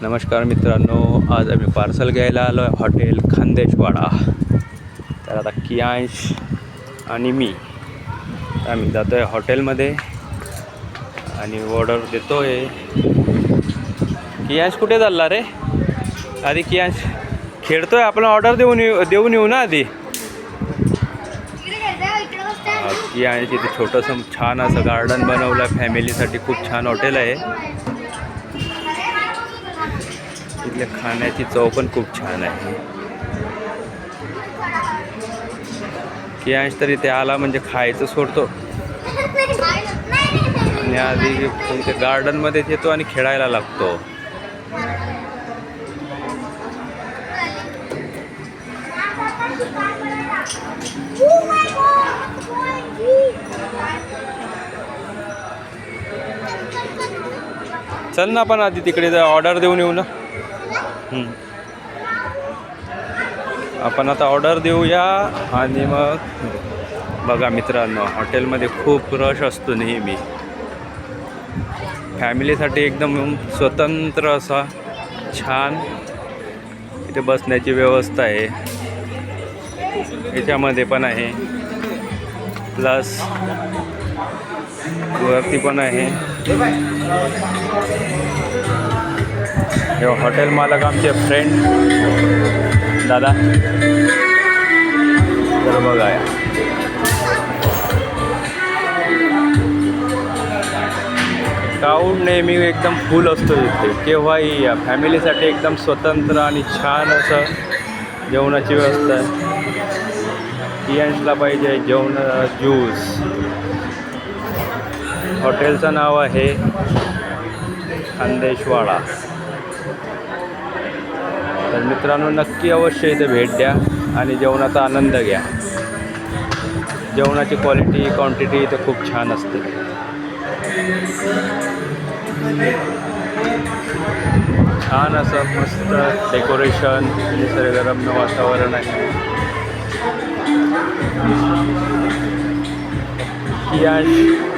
नमस्कार मित्रांनो, आज आम्ही पार्सल घ्यायला आलो आहे हॉटेल खानदेशवाडा. तर आता कियांश आणि मी आम्ही जातो आहे हॉटेलमध्ये आणि ऑर्डर देतो आहे. कियांश कुठे चालला रे? आधी कियांश खेळतोय, आपण ऑर्डर देऊन येऊ ना आधी. कियांश इथे छोटंसं छान असं गार्डन बनवलं आहे फॅमिलीसाठी. खूप छान हॉटेल आहे. इथल्या खाण्याची चव पण खूप छान आहे. कियांश तर इथे आला म्हणजे खायचं सोडतो आणि आधी इथे गार्डनमध्येच येतो आणि खेळायला लागतो. चल ना, आपण आधी तिकडे ऑर्डर देऊन येऊ ना. आपण आता ऑर्डर देऊया आणि मग बघा मित्रांनो, हॉटेलमध्ये खूप रश असतो नेहमी. फॅमिलीसाठी एकदम स्वतंत्र असा छान इथे बसण्याची व्यवस्था आहे. याच्यामध्ये पण आहे, प्लस वरती पण आहे. हे हॉटेल मालक आमचे फ्रेंड दादा. तर बघा, क्राऊड नेहमी एकदम फुल असतो इथे. केव्हाही या फॅमिलीसाठी एकदम स्वतंत्र आणि छान असं जेवणाची व्यवस्था आहे. कियांशला पाहिजे जेवण, ज्यूस. हॉटेलचं नाव आहे खानदेशवाडा. तर मित्रांनो, नक्की अवश्य इथे भेट द्या आणि जेवणाचा आनंद घ्या. जेवणाची क्वालिटी, क्वांटिटी इथे खूप छान असते. छान असं मस्त डेकोरेशन, निसर्गरम्य वातावरण आहे.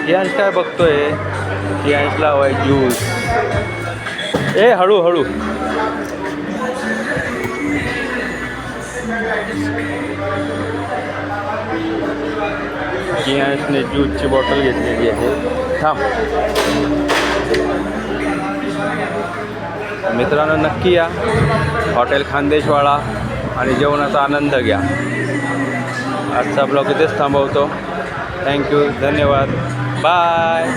कियांश काय बघतोय? कियांशला हवाय ज्यूस. हळू. कियांशने ज्यूसची बॉटल घेतलेली आहे. थांब मित्रांनो, नक्की या हॉटेल खानदेशवाडा आणि जेवणाचा आनंद घ्या. आजचा ब्लॉग इथेच थांबवतो. थँक्यू, धन्यवाद, बाय.